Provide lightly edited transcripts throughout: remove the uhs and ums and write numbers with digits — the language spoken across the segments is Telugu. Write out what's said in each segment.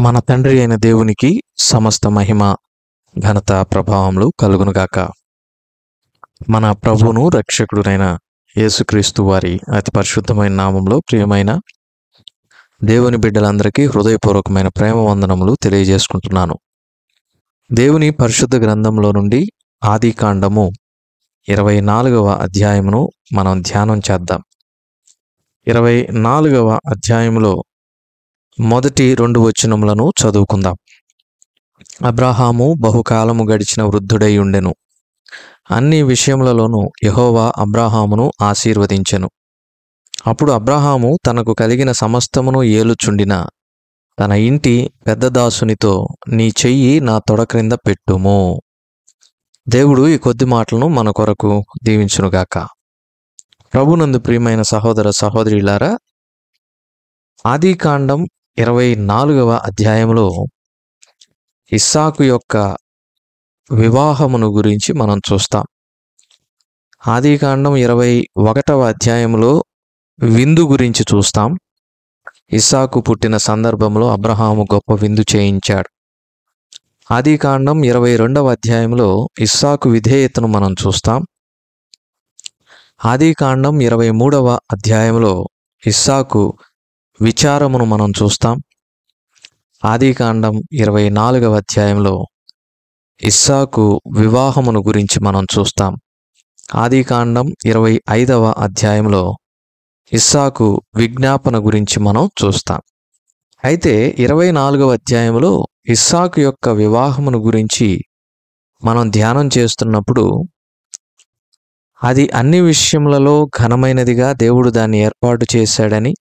మన తండ్రి అయిన దేవునికి సమస్త మహిమ ఘనత ప్రభావములు కలుగునుగాక. మన ప్రభువును రక్షకుడునైన యేసుక్రీస్తు వారి అతి పరిశుద్ధమైన నామంలో ప్రియమైన దేవుని బిడ్డలందరికీ హృదయపూర్వకమైన ప్రేమ వందనములు తెలియజేసుకుంటున్నాను. దేవుని పరిశుద్ధ గ్రంథంలో నుండి ఆదికాండము 24వ అధ్యాయమును మనం ధ్యానం చేద్దాం. 24వ అధ్యాయములో మొదటి 2 వచనములను చదువుకుందాం. అబ్రాహాము బహుకాలము గడిచిన వృద్ధుడై ఉండెను. అన్ని విషయములలోనూ యెహోవా అబ్రాహామును ఆశీర్వదించెను. అప్పుడు అబ్రాహాము తనకు కలిగిన సమస్తమును ఏలుచుండిన తన ఇంటి పెద్ద దాసునితో, నీ చెయ్యి నా తొడ క్రింద పెట్టుము. దేవుడు ఈ కొద్ది మాటలను మన కొరకు దీవించునుగాక. ప్రభునందు ప్రియమైన సహోదర సహోదరులారా, ఆదికాండం 24వ అధ్యాయంలో ఇస్సాకు యొక్క వివాహమును గురించి మనం చూస్తాం. ఆదికాండం 21వ అధ్యాయంలో విందు గురించి చూస్తాం. ఇస్సాకు పుట్టిన సందర్భంలో అబ్రహాము గొప్ప విందు చేయించాడు. ఆదికాండం 22వ అధ్యాయంలో ఇస్సాకు విధేయతను మనం చూస్తాం. ఆదికాండం 23వ అధ్యాయంలో ఇస్సాకు విచారమును మనం చూస్తాం. ఆదికాండం 24వ అధ్యాయంలో ఇస్సాకు వివాహమును గురించి మనం చూస్తాం. ఆదికాండం 25వ అధ్యాయంలో ఇస్సాకు విజ్ఞాపన గురించి మనం చూస్తాం. అయితే 24వ అధ్యాయంలో ఇస్సాకు యొక్క వివాహమును గురించి మనం ధ్యానం చేస్తున్నప్పుడు అది అన్ని విషయములలో ఘనమైనదిగా దేవుడు దాన్ని ఏర్పాటు చేశాడని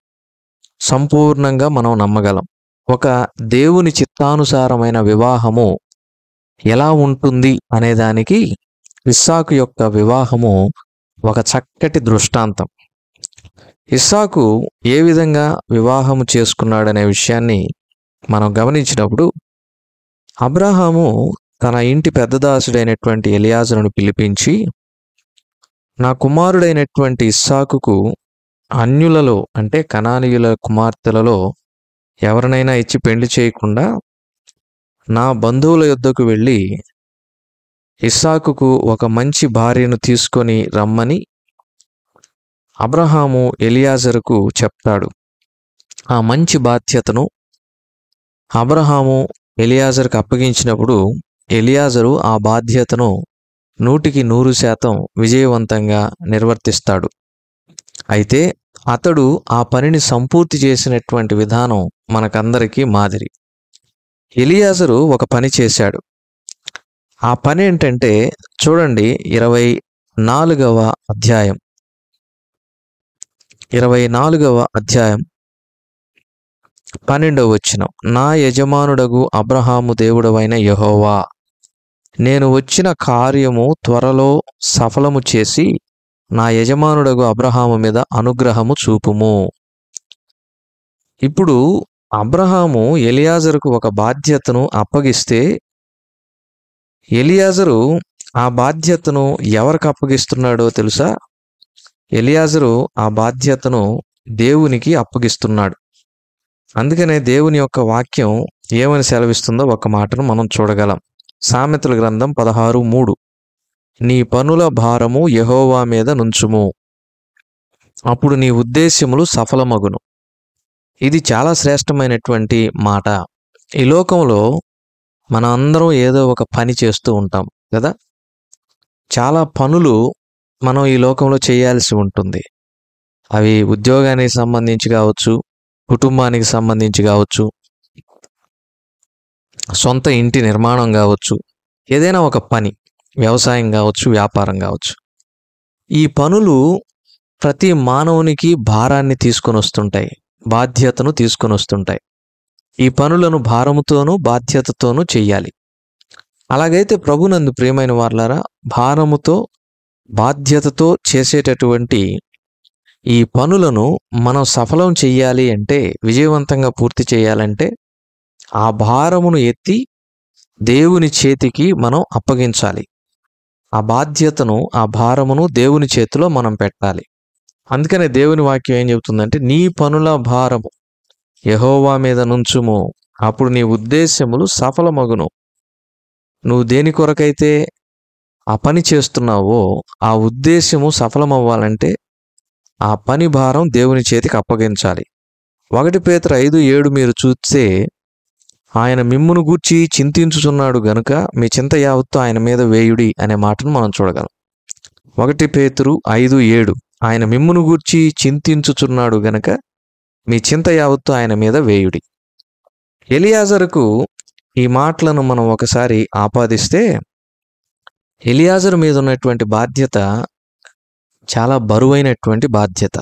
సంపూర్ణంగా మనం నమ్మగలం. ఒక దేవుని చిత్తానుసారమైన వివాహము ఎలా ఉంటుంది అనేదానికి ఇస్సాకు యొక్క వివాహము ఒక చక్కటి దృష్టాంతం. ఇస్సాకు ఏ విధంగా వివాహము చేసుకున్నాడనే విషయాన్ని మనం గమనించినప్పుడు, అబ్రాహాము తన ఇంటి పెద్దదాసుడైనటువంటి ఎలియాజరును పిలిపించి, నా కుమారుడైనటువంటి ఇస్సాకుకు అన్యులలో అంటే కనానీయుల కుమార్తెలలో ఎవరినైనా ఇచ్చి పెళ్లి చేయకుండా నా బంధువుల యొద్దకు వెళ్ళి ఇస్సాకుకు ఒక మంచి భార్యను తీసుకొని రమ్మని అబ్రహాము ఎలియాజరుకు చెప్తాడు. ఆ మంచి బాధ్యతను అబ్రహాము ఎలియాజరుకు అప్పగించినప్పుడు ఎలియాజరు ఆ బాధ్యతను 100% విజయవంతంగా నిర్వర్తిస్తాడు. అయితే అతడు ఆ పనిని సంపూర్తి చేసినటువంటి విధానం మనకందరికీ మాదిరి. ఎలియాజరు ఒక పని చేశాడు. ఆ పని ఏంటంటే చూడండి, 24వ అధ్యాయం 12వ వచనం. నా యజమానుడగు అబ్రహాము దేవుడవైన యెహోవా, నేను వచ్చిన కార్యము త్వరలో సఫలము చేసి నా యజమానుడగు అబ్రహాము మీద అనుగ్రహము చూపుము. ఇప్పుడు అబ్రహాము ఎలియాజరుకు ఒక బాధ్యతను అప్పగిస్తే, ఎలియాజరు ఆ బాధ్యతను ఎవరికి అప్పగిస్తున్నాడో తెలుసా? ఎలియాజరు ఆ బాధ్యతను దేవునికి అప్పగిస్తున్నాడు. అందుకనే దేవుని యొక్క వాక్యం ఏమని సెలవిస్తుందో ఒక మాటను మనం చూడగలం. సామెతల గ్రంథం 16:3, నీ పనుల భారము యెహోవా మీద నుంచుము, అప్పుడు నీ ఉద్దేశ్యములు సఫలమగును. ఇది చాలా శ్రేష్టమైనటువంటి మాట. ఈ లోకంలో మన అందరం ఏదో ఒక పని చేస్తూ ఉంటాం కదా. చాలా పనులు మనం ఈ లోకంలో చేయాల్సి ఉంటుంది. అవి ఉద్యోగానికి సంబంధించి కావచ్చు, కుటుంబానికి సంబంధించి కావచ్చు, సొంత ఇంటి నిర్మాణం కావచ్చు, ఏదైనా ఒక పని, వ్యవసాయం కావచ్చు, వ్యాపారం కావచ్చు. ఈ పనులు ప్రతి మానవునికి భారాన్ని తీసుకొని వస్తుంటాయి, బాధ్యతను తీసుకొని వస్తుంటాయి. ఈ పనులను భారముతోనూ బాధ్యతతోనూ చెయ్యాలి. అలాగైతే ప్రభునందు ప్రియమైన వారలారా, భారముతో బాధ్యతతో చేసేటటువంటి ఈ పనులను మనం సఫలం చెయ్యాలి అంటే, విజయవంతంగా పూర్తి చేయాలంటే, ఆ భారమును ఎత్తి దేవుని చేతికి మనం అప్పగించాలి. ఆ బాధ్యతను, ఆ భారమును దేవుని చేతిలో మనం పెట్టాలి. అందుకనే దేవుని వాక్యం ఏం చెబుతుందంటే, నీ పనుల భారము యెహోవా మీద నుంచుము, అప్పుడు నీ ఉద్దేశములు సఫలమగును. నువ్వు దేని కొరకైతే ఆ పని చేస్తున్నావో ఆ ఉద్దేశము సఫలమవ్వాలంటే ఆ పని భారం దేవుని చేతికి అప్పగించాలి. 1 పేతురు 5:7 మీరు చూస్తే, ఆయన మిమ్మును గూర్చి చింతించుచున్నాడు గనుక మీ చింత యావత్తు ఆయన మీద వేయుడి అనే మాటను మనం చూడగలం. 1 పేతురు 5:7 ఆయన మిమ్మును గూర్చి చింతించుచున్నాడు గనుక మీ చింత యావత్తు ఆయన మీద వేయుడి. ఎలియాజరుకు ఈ మాటలను మనం ఒకసారి ఆపాదిస్తే, ఎలియాజరు మీద ఉన్నటువంటి బాధ్యత చాలా బరువైనటువంటి బాధ్యత.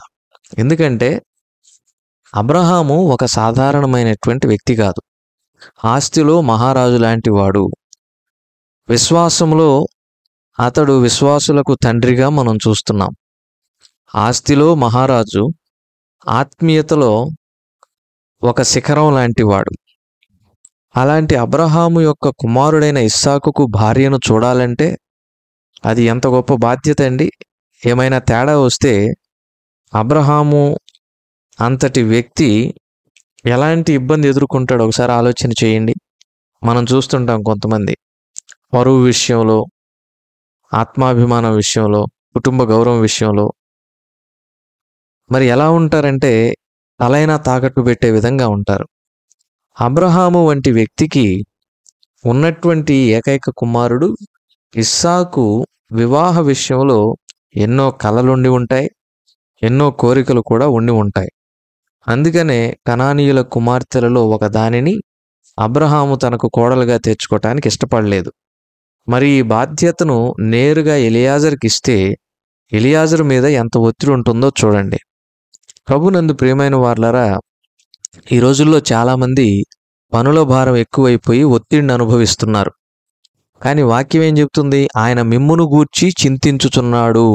ఎందుకంటే అబ్రహాము ఒక సాధారణమైనటువంటి వ్యక్తి కాదు. ఆస్తిలో మహారాజు లాంటి వాడు. విశ్వాసంలో అతడు విశ్వాసులకు తండ్రిగా మనం చూస్తున్నాం. ఆస్తిలో మహారాజు, ఆత్మీయతలో ఒక శిఖరం లాంటి వాడు. అలాంటి అబ్రహాము యొక్క కుమారుడైన ఇస్సాకుకు భార్యను చూడాలంటే అది ఎంత గొప్ప బాధ్యత అండి. ఏమైనా తేడా వస్తే అబ్రహాము అంతటి వ్యక్తి ఎలాంటి ఇబ్బంది ఎదుర్కొంటాడో ఒకసారి ఆలోచన చేయండి. మనం చూస్తుంటాం కొంతమంది పరువు విషయంలో, ఆత్మాభిమానం విషయంలో, కుటుంబ గౌరవం విషయంలో మరి ఎలా ఉంటారంటే తలైనా తాకట్టు పెట్టే విధంగా ఉంటారు. అబ్రహాము వంటి వ్యక్తికి ఉన్నటువంటి ఏకైక కుమారుడు ఇస్సాకు వివాహ విషయంలో ఎన్నో కలలుండి ఉంటాయి, ఎన్నో కోరికలు కూడా ఉండి ఉంటాయి. అందుకనే కనానీయుల కుమార్తెలలో ఒక దానిని అబ్రహాము తనకు కోడలుగా తెచ్చుకోవటానికి ఇష్టపడలేదు. మరి ఈ బాధ్యతను నేరుగా ఎలియాజర్కి ఇస్తే ఎలియాజరు మీద ఎంత ఒత్తిడి ఉంటుందో చూడండి. ప్రభునందు ప్రియమైన వార్లారా, ఈ రోజుల్లో చాలామంది పనుల భారం ఎక్కువైపోయి ఒత్తిడిని అనుభవిస్తున్నారు. కానీ వాక్యం ఏం చెప్తుంది? ఆయన మిమ్మును గూర్చి చింతించుచున్నాడు.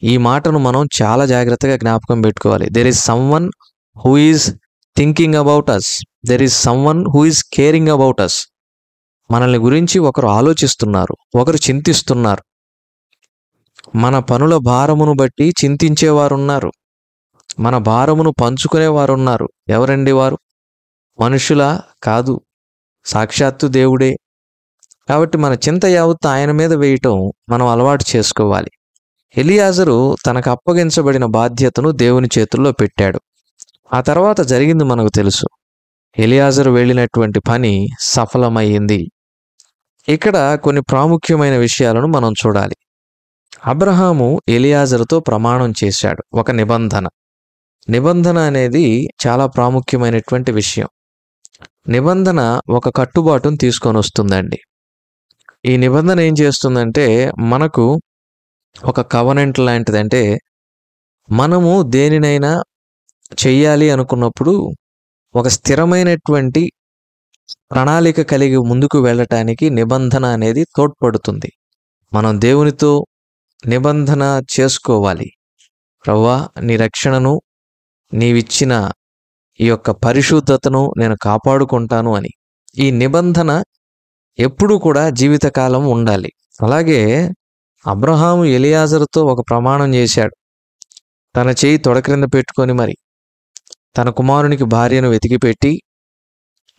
ఈ మాటను మనం చాలా జాగ్రత్తగా జ్ఞాపకం పెట్టుకోవాలి. There is someone who is thinking about us. There is someone who is caring about us. మనల్ని గురించి ఒకరు ఆలోచిస్తున్నారు, ఒకరు చింతిస్తున్నారు. మన పనుల భారమును బట్టి చింతించేవారున్నారు, మన భారమును పంచుకునేవారున్నారు. ఎవరండి వారు? మనుషులా? కాదు, సాక్షాత్తు దేవుడే. కాబట్టి మన చింత యావత్తు ఆయన మీద వేయటం మనం అలవాటు చేసుకోవాలి. ఎలియాజరు తనకు అప్పగించబడిన బాధ్యతను దేవుని చేతుల్లో పెట్టాడు. ఆ తర్వాత జరిగింది మనకు తెలుసు. ఎలియాజరు వెళ్ళినటువంటి పని సఫలమయ్యింది. ఇక్కడ కొన్ని ప్రాముఖ్యమైన విషయాలను మనం చూడాలి. అబ్రహాము ఎలియాజరుతో ప్రమాణం చేశాడు, ఒక నిబంధన. నిబంధన అనేది చాలా ప్రాముఖ్యమైనటువంటి విషయం. నిబంధన ఒక కట్టుబాటును తీసుకొని వస్తుందండి. ఈ నిబంధన ఏం చేస్తుందంటే మనకు ఒక కవనెంట్ లాంటిదంటే, మనము దేనినైనా చెయ్యాలి అనుకున్నప్పుడు ఒక స్థిరమైనటువంటి ప్రణాళిక కలిగి ముందుకు వెళ్ళటానికి నిబంధన అనేది తోడ్పడుతుంది. మనం దేవునితో నిబంధన చేసుకోవాలి. ప్రభువా, నీ రక్షణను, నీవిచ్చిన ఈ యొక్క పరిశుద్ధతను నేను కాపాడుకుంటాను అని. ఈ నిబంధన ఎప్పుడూ కూడా జీవితకాలం ఉండాలి. అలాగే అబ్రహాము ఎలియాజరుతో ఒక ప్రమాణం చేశాడు. తన చేయి తొడ క్రింద పెట్టుకొని మరి తన కుమారునికి భార్యను వెతికిపెట్టి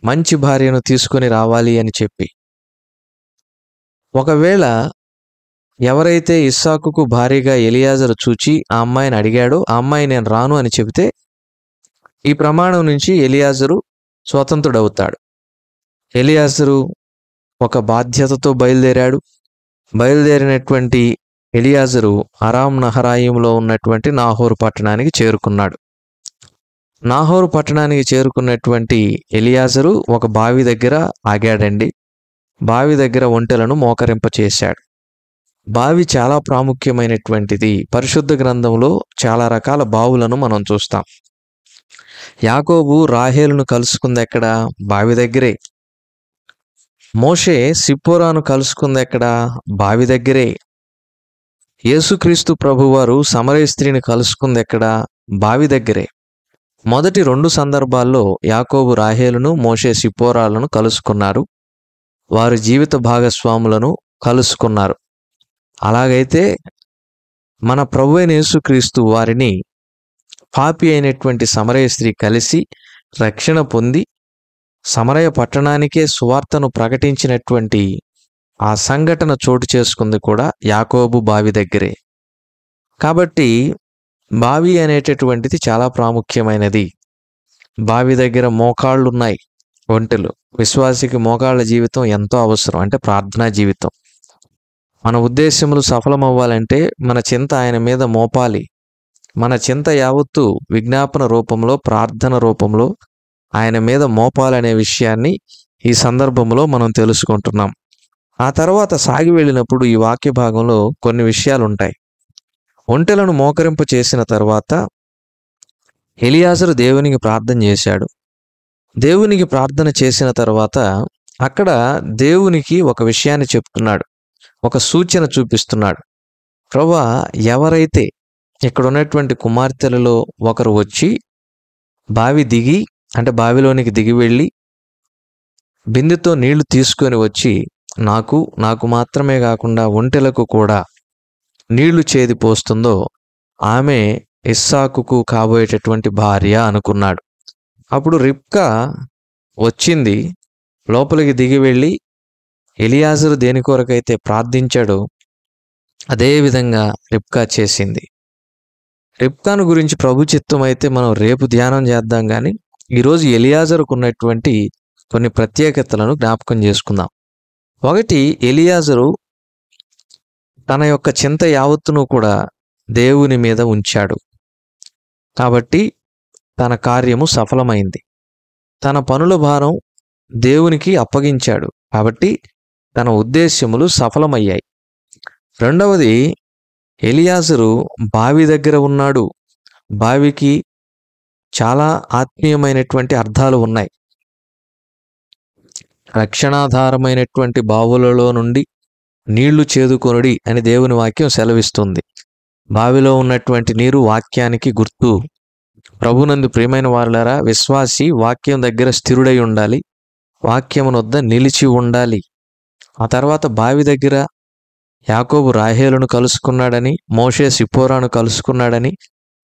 మంచి భార్యను తీసుకొని రావాలి అని చెప్పి, ఒకవేళ ఎవరైతే ఇస్సాకుకు భార్యగా ఎలియాజరు చూచి ఆ అమ్మాయిని అడిగాడో ఆ అమ్మాయి నేను రాను అని చెబితే ఈ ప్రమాణం నుంచి ఎలియాజరు స్వతంత్రుడవుతాడు. ఎలియాజరు ఒక బాధ్యతతో బయలుదేరాడు. బయలుదేరినటువంటి ఎలియాజరు అరామ్ నహరాయిములో ఉన్నటువంటి నాహోరు పట్టణానికి చేరుకున్నాడు. నాహోరు పట్టణానికి చేరుకున్నటువంటి ఎలియాజరు ఒక బావి దగ్గర ఆగాడండి. బావి దగ్గర ఒంటెలను మోకరింపచేశాడు. బావి చాలా ప్రాముఖ్యమైనటువంటిది. పరిశుద్ధ గ్రంథంలో చాలా రకాల బావులను మనం చూస్తాం. యాకోబు రాహేలును కలుసుకుంది ఎక్కడ? బావి దగ్గరే. మోషే సిప్పోరాను కలుసుకుంది ఎక్కడ? బావి దగ్గరే. యేసుక్రీస్తు ప్రభువారు సమరయ స్త్రీని కలుసుకుంది ఎక్కడ? బావి దగ్గరే. మొదటి 2 సందర్భాల్లో యాకోబు రాహేలును, మోషే సిప్పోరాలను కలుసుకున్నారు. వారి జీవిత భాగస్వాములను కలుసుకున్నారు. అలాగైతే మన ప్రభువైన యేసుక్రీస్తు వారిని పాపి అయినటువంటి సమరయ స్త్రీ కలిసి రక్షణ పొంది సమరయ పట్టణానికే సువార్తను ప్రకటించినటువంటి ఆ సంఘటన చోటు చేసుకుంది కూడా యాకోబు బావి దగ్గరే. కాబట్టి బావి అనేటటువంటిది చాలా ప్రాముఖ్యమైనది. బావి దగ్గర మోకాళ్ళున్నాయి, ఒంటెలు. విశ్వాసికి మోకాళ్ళ జీవితం ఎంతో అవసరం, అంటే ప్రార్థనా జీవితం. మన ఉద్దేశములు సఫలమవ్వాలంటే మన చింత ఆయన మీద మోపాలి. మన చింత యావత్తు విజ్ఞాపన రూపంలో, ప్రార్థన రూపంలో ఆయన మీద మోపాలనే విషయాన్ని ఈ సందర్భంలో మనం తెలుసుకుంటున్నాం. ఆ తర్వాత సాగి వెళ్ళినప్పుడు ఈ వాక్య భాగంలో కొన్ని విషయాలు ఉంటాయి. ఒంటెలను మోకరింప చేసిన తర్వాత ఎలియాజరు దేవునికి ప్రార్థన చేశాడు. దేవునికి ప్రార్థన చేసిన తర్వాత అక్కడ దేవునికి ఒక విషయాన్ని చెప్తున్నాడు, ఒక సూచన చూపిస్తున్నాడు. ప్రభువా, ఎవరైతే ఇక్కడ ఉన్నటువంటి కుమార్తెలలో ఒకరు వచ్చి బావి దిగి, అంటే బావిలోనికి దిగి వెళ్ళి బిందెతో నీళ్లు తీసుకొని వచ్చి నాకు మాత్రమే కాకుండా ఒంటెలకు కూడా నీళ్లు చేది పోస్తుందో ఆమె ఇస్సాకుకు కాబోయేటటువంటి భార్య అనుకున్నాడు. అప్పుడు రిబ్కా వచ్చింది, లోపలికి దిగి వెళ్ళి ఎలియాజరు దేని కొరకైతే ప్రార్థించాడో అదేవిధంగా రిబ్కా చేసింది. రిబ్కాను గురించి ప్రభు చిత్తం అయితే మనం రేపు ధ్యానం చేద్దాం. కానీ ఈరోజు ఎలియాజరుకు ఉన్నటువంటి కొన్ని ప్రత్యేకతలను జ్ఞాపకం చేసుకుందాం. ఒకటి, ఎలియాజరు తన యొక్క చింత యావత్తును కూడా దేవుని మీద ఉంచాడు. కాబట్టి తన కార్యము సఫలమైంది. తన పనుల భారం దేవునికి అప్పగించాడు. కాబట్టి తన ఉద్దేశ్యములు సఫలమయ్యాయి. రెండవది, ఎలియాజరు బావి దగ్గర ఉన్నాడు. బావికి చాలా ఆత్మీయమైనటువంటి అర్థాలు ఉన్నాయి. రక్షణాధారమైనటువంటి బావులలో నుండి నీళ్లు చేదుకొనుడి అని దేవుని వాక్యం సెలవిస్తుంది. బావిలో ఉన్నటువంటి నీరు వాక్యానికి గుర్తు. ప్రభునందు ప్రియమైన వారులారా, విశ్వాసి వాక్యం దగ్గర స్థిరుడై ఉండాలి, వాక్యమునొద్ద నిలిచి ఉండాలి. ఆ తర్వాత బావి దగ్గర యాకోబు రాహేలును కలుసుకున్నాడని, మోషే సిప్పోరాను కలుసుకున్నాడని,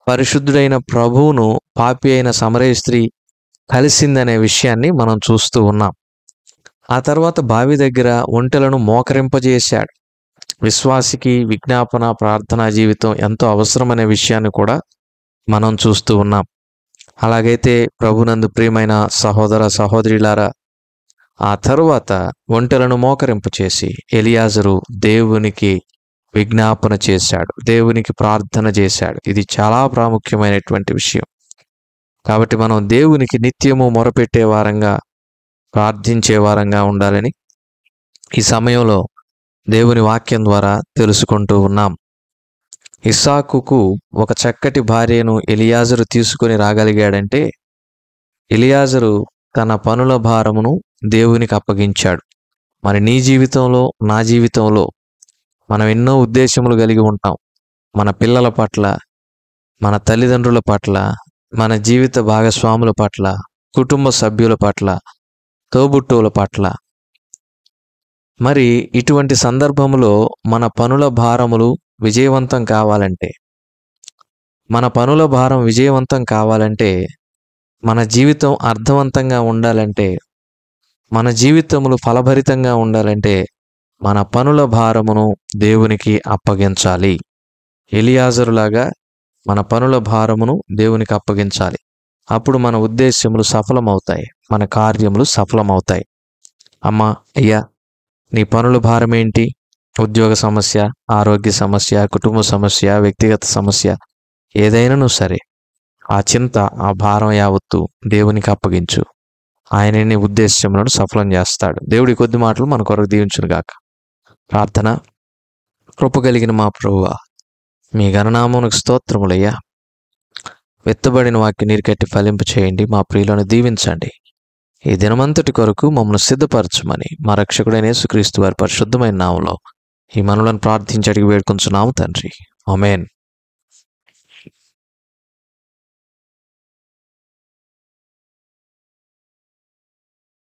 పరిశుద్ధుడైన ప్రభువును పాపి అయిన సమరయ స్త్రీ కలిసిందనే విషయాన్ని మనం చూస్తూ ఉన్నాం. ఆ తర్వాత బావి దగ్గర ఒంటెలను మోకరింపజేశాడు. విశ్వాసికి విజ్ఞాపన ప్రార్థనా జీవితం ఎంతో అవసరమనే విషయాన్ని కూడా మనం చూస్తూ ఉన్నాం. అలాగైతే ప్రభునందు ప్రియమైన సహోదర సహోదరులారా, ఆ తరువాత ఒంటెలను మోకరింపచేసి ఎలియాజరు దేవునికి విజ్ఞాపన చేశాడు, దేవునికి ప్రార్థన చేశాడు. ఇది చాలా ప్రాముఖ్యమైనటువంటి విషయం. కాబట్టి మనం దేవునికి నిత్యము మొరపెట్టే వారంగా, ప్రార్థించే వారంగా ఉండాలని ఈ సమయంలో దేవుని వాక్యం ద్వారా తెలుసుకుంటూ ఉన్నాం. ఇస్సాకుకు ఒక చక్కటి భార్యను ఎలియాజరు తీసుకొని రాగలిగాడంటే ఎలియాజరు తన పనుల భారమును దేవునికి అప్పగించాడు. మరి నీ జీవితంలో, నా జీవితంలో మనం ఎన్నో ఉద్దేశములు కలిగి ఉంటాం. మన పిల్లల పట్ల, మన తల్లిదండ్రుల పట్ల, మన జీవిత భాగస్వాముల పట్ల, కుటుంబ సభ్యుల పట్ల, తోబుట్టువుల పట్ల. మరి ఇటువంటి సందర్భంలో మన పనుల భారములు విజయవంతం కావాలంటే, మన పనుల భారం విజయవంతం కావాలంటే, మన జీవితం అర్థవంతంగా ఉండాలంటే, మన జీవితములు ఫలభరితంగా ఉండాలంటే మన పనుల భారమును దేవునికి అప్పగించాలి. ఎలియాజరులాగా మన పనుల భారమును దేవునికి అప్పగించాలి. అప్పుడు మన ఉద్దేశ్యములు సఫలమవుతాయి, మన కార్యములు సఫలమవుతాయి. అమ్మా, అయ్యా, నీ పనుల భారం ఏంటి? ఉద్యోగ సమస్య, ఆరోగ్య సమస్య, కుటుంబ సమస్య, వ్యక్తిగత సమస్య, ఏదైనాను సరే ఆ చింత, ఆ భారం యావత్తు దేవునికి అప్పగించు. ఆయన నీ ఉద్దేశ్యములను సఫలం చేస్తాడు. దేవుడి కొద్ది మాటలు మన కొరకు దీవించును గాక. ప్రార్థన. కృప కలిగిన మా ప్రభువా, మీ ఘననామమునకు స్తోత్రములయ్యా. వెత్తబడిన వాక్య నీరు కట్టి ఫలింపు చేయండి. మా ప్రియులను దీవించండి. ఈ దినమంతటి కొరకు మమ్మల్ని సిద్ధపరచమని మా రక్షకుడైన యేసుక్రీస్తు వారి పరిశుద్ధమైన నామములో ఈ మనవులను ప్రార్థించి అడిగి వేడుకొంచున్నాము తండ్రి. ఆమేన్.